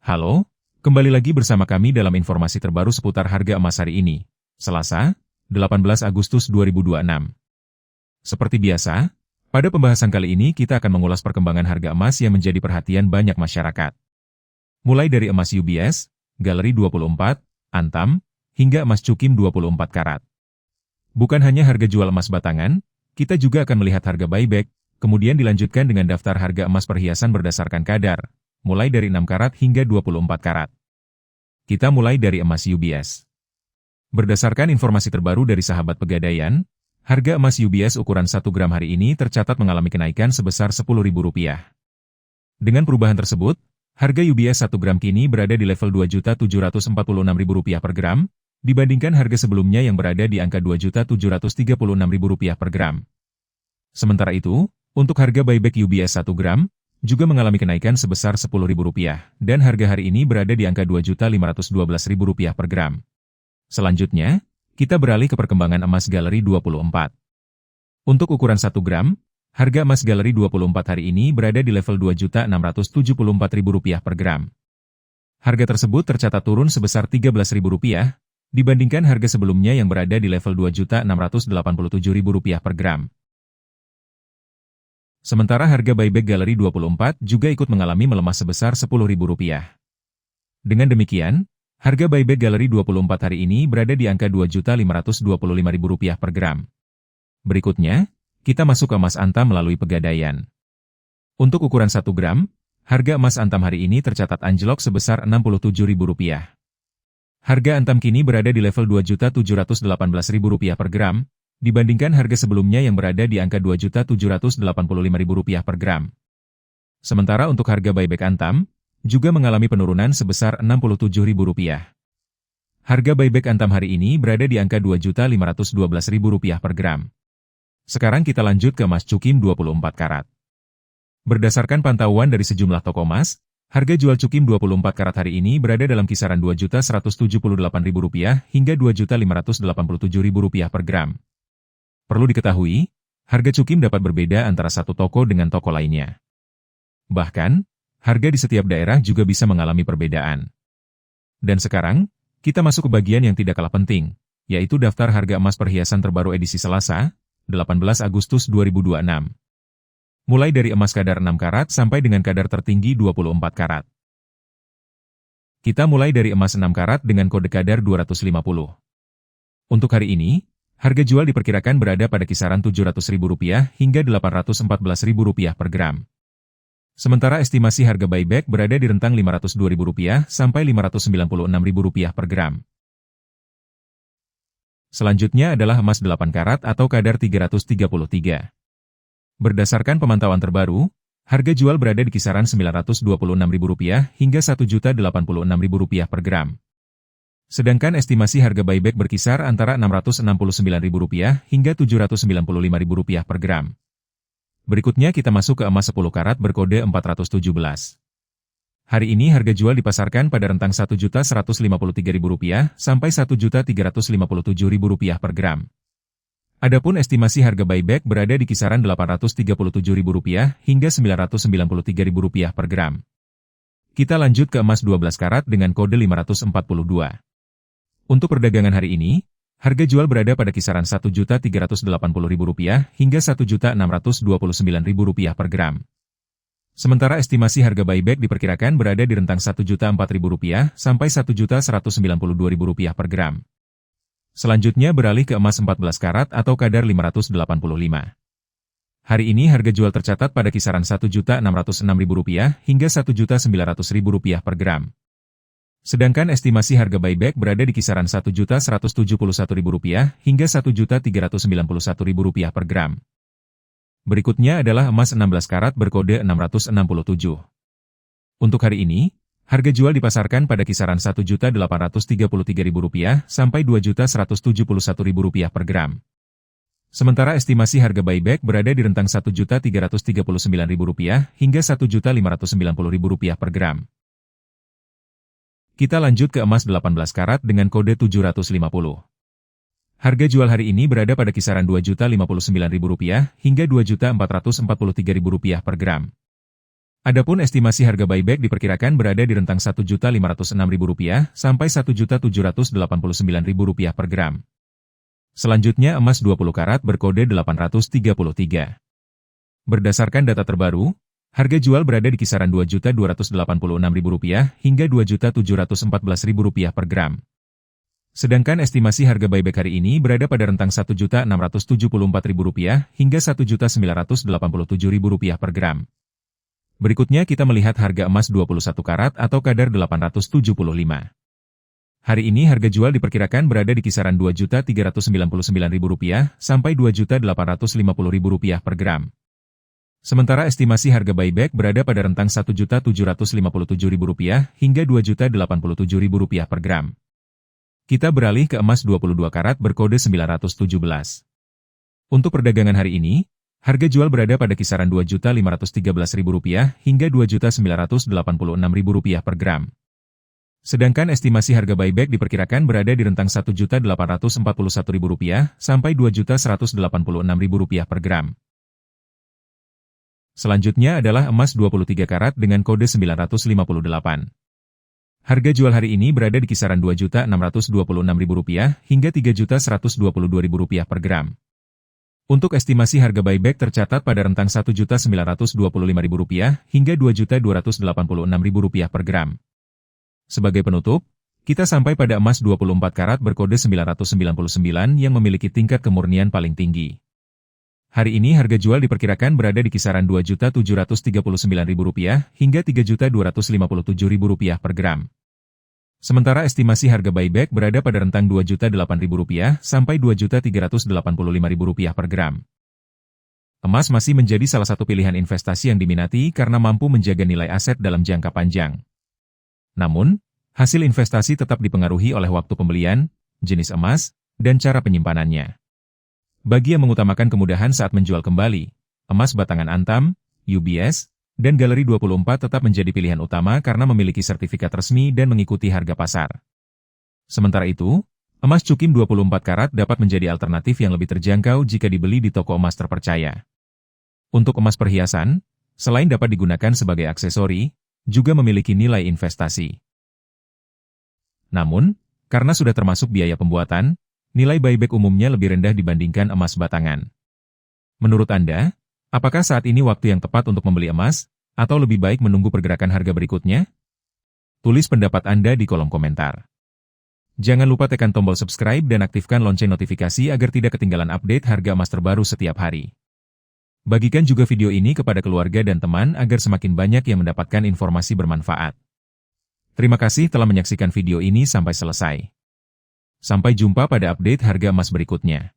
Halo, kembali lagi bersama kami dalam informasi terbaru seputar harga emas hari ini, Selasa, 18 Agustus 2026. Seperti biasa, pada pembahasan kali ini kita akan mengulas perkembangan harga emas yang menjadi perhatian banyak masyarakat. Mulai dari emas UBS, Galeri 24, Antam, hingga emas Cukim 24 karat. Bukan hanya harga jual emas batangan, kita juga akan melihat harga buyback, kemudian dilanjutkan dengan daftar harga emas perhiasan berdasarkan kadar, mulai dari 6 karat hingga 24 karat. Kita mulai dari emas UBS. Berdasarkan informasi terbaru dari Sahabat Pegadaian, harga emas UBS ukuran 1 gram hari ini tercatat mengalami kenaikan sebesar Rp10.000. Dengan perubahan tersebut, harga UBS 1 gram kini berada di level Rp2.746.000 per gram, dibandingkan harga sebelumnya yang berada di angka Rp2.736.000 per gram. Sementara itu, untuk harga buyback UBS 1 gram, juga mengalami kenaikan sebesar Rp10.000, dan harga hari ini berada di angka Rp2.512.000 per gram. Selanjutnya, kita beralih ke perkembangan emas Galeri 24. Untuk ukuran 1 gram, harga emas Galeri 24 hari ini berada di level Rp2.674.000 per gram. Harga tersebut tercatat turun sebesar Rp13.000, dibandingkan harga sebelumnya yang berada di level Rp2.687.000 per gram. Sementara harga buyback Galeri 24 juga ikut mengalami melemah sebesar Rp10.000. Dengan demikian, harga buyback Galeri 24 hari ini berada di angka Rp2.525.000 per gram. Berikutnya, kita masuk ke emas Antam melalui Pegadaian. Untuk ukuran 1 gram, harga emas Antam hari ini tercatat anjlok sebesar Rp67.000. Harga Antam kini berada di level Rp2.718.000 per gram, dibandingkan harga sebelumnya yang berada di angka Rp2.785.000 per gram. Sementara untuk harga buyback Antam, juga mengalami penurunan sebesar Rp67.000. Harga buyback Antam hari ini berada di angka Rp2.512.000 per gram. Sekarang kita lanjut ke emas Cukim 24 karat. Berdasarkan pantauan dari sejumlah toko emas, harga jual Cukim 24 karat hari ini berada dalam kisaran Rp2.178.000 hingga Rp2.587.000 per gram. Perlu diketahui, harga Cukim dapat berbeda antara satu toko dengan toko lainnya. Bahkan, harga di setiap daerah juga bisa mengalami perbedaan. Dan sekarang, kita masuk ke bagian yang tidak kalah penting, yaitu daftar harga emas perhiasan terbaru edisi Selasa, 18 Agustus 2026. Mulai dari emas kadar 6 karat sampai dengan kadar tertinggi 24 karat. Kita mulai dari emas 6 karat dengan kode kadar 250. Untuk hari ini, harga jual diperkirakan berada pada kisaran Rp700.000 hingga Rp814.000 per gram. Sementara estimasi harga buyback berada di rentang Rp502.000 sampai Rp596.000 per gram. Selanjutnya adalah emas 8 karat atau kadar 333. Berdasarkan pemantauan terbaru, harga jual berada di kisaran Rp926.000 hingga Rp1.086.000 per gram. Sedangkan estimasi harga buyback berkisar antara Rp669.000 hingga Rp795.000 per gram. Berikutnya kita masuk ke emas 10 karat berkode 417. Hari ini harga jual dipasarkan pada rentang Rp1.153.000 sampai Rp1.357.000 per gram. Adapun estimasi harga buyback berada di kisaran Rp837.000 hingga Rp993.000 per gram. Kita lanjut ke emas 12 karat dengan kode 542. Untuk perdagangan hari ini, harga jual berada pada kisaran Rp1.380.000 hingga Rp1.629.000 per gram. Sementara estimasi harga buyback diperkirakan berada di rentang Rp1.004.000 sampai Rp1.192.000 per gram. Selanjutnya beralih ke emas 14 karat atau kadar 585. Hari ini harga jual tercatat pada kisaran Rp1.606.000 hingga Rp1.900.000 per gram. Sedangkan estimasi harga buyback berada di kisaran Rp1.171.000 hingga Rp1.391.000 per gram. Berikutnya adalah emas 16 karat berkode 667. Untuk hari ini, harga jual dipasarkan pada kisaran Rp1.833.000 sampai Rp2.171.000 per gram. Sementara estimasi harga buyback berada di rentang Rp1.339.000 hingga Rp1.590.000 per gram. Kita lanjut ke emas 18 karat dengan kode 750. Harga jual hari ini berada pada kisaran Rp2.059.000 hingga Rp2.443.000 per gram. Adapun estimasi harga buyback diperkirakan berada di rentang Rp1.506.000 sampai Rp1.789.000 per gram. Selanjutnya emas 20 karat berkode 833. Berdasarkan data terbaru, harga jual berada di kisaran Rp2.286.000 hingga Rp2.714.000 per gram. Sedangkan estimasi harga buyback hari ini berada pada rentang Rp1.674.000 hingga Rp1.987.000 per gram. Berikutnya kita melihat harga emas 21 karat atau kadar 875. Hari ini harga jual diperkirakan berada di kisaran Rp2.399.000 sampai Rp2.850.000 per gram. Sementara estimasi harga buyback berada pada rentang Rp1.757.000 hingga Rp2.087.000 per gram. Kita beralih ke emas 22 karat berkode 917. Untuk perdagangan hari ini, harga jual berada pada kisaran Rp2.513.000 hingga Rp2.986.000 per gram. Sedangkan estimasi harga buyback diperkirakan berada di rentang Rp1.841.000 sampai Rp2.186.000 per gram. Selanjutnya adalah emas 23 karat dengan kode 958. Harga jual hari ini berada di kisaran Rp2.626.000 hingga Rp3.122.000 per gram. Untuk estimasi harga buyback tercatat pada rentang Rp1.925.000 hingga Rp2.286.000 per gram. Sebagai penutup, kita sampai pada emas 24 karat berkode 999 yang memiliki tingkat kemurnian paling tinggi. Hari ini harga jual diperkirakan berada di kisaran Rp2.739.000 hingga Rp3.257.000 per gram. Sementara estimasi harga buyback berada pada rentang Rp2.008.000 sampai Rp2.385.000 per gram. Emas masih menjadi salah satu pilihan investasi yang diminati karena mampu menjaga nilai aset dalam jangka panjang. Namun, hasil investasi tetap dipengaruhi oleh waktu pembelian, jenis emas, dan cara penyimpanannya. Bagi yang mengutamakan kemudahan saat menjual kembali, emas batangan Antam, UBS, dan Galeri 24 tetap menjadi pilihan utama karena memiliki sertifikat resmi dan mengikuti harga pasar. Sementara itu, emas Cukim 24 karat dapat menjadi alternatif yang lebih terjangkau jika dibeli di toko emas terpercaya. Untuk emas perhiasan, selain dapat digunakan sebagai aksesori, juga memiliki nilai investasi. Namun, karena sudah termasuk biaya pembuatan, nilai buyback umumnya lebih rendah dibandingkan emas batangan. Menurut Anda, apakah saat ini waktu yang tepat untuk membeli emas, atau lebih baik menunggu pergerakan harga berikutnya? Tulis pendapat Anda di kolom komentar. Jangan lupa tekan tombol subscribe dan aktifkan lonceng notifikasi agar tidak ketinggalan update harga emas terbaru setiap hari. Bagikan juga video ini kepada keluarga dan teman agar semakin banyak yang mendapatkan informasi bermanfaat. Terima kasih telah menyaksikan video ini sampai selesai. Sampai jumpa pada update harga emas berikutnya.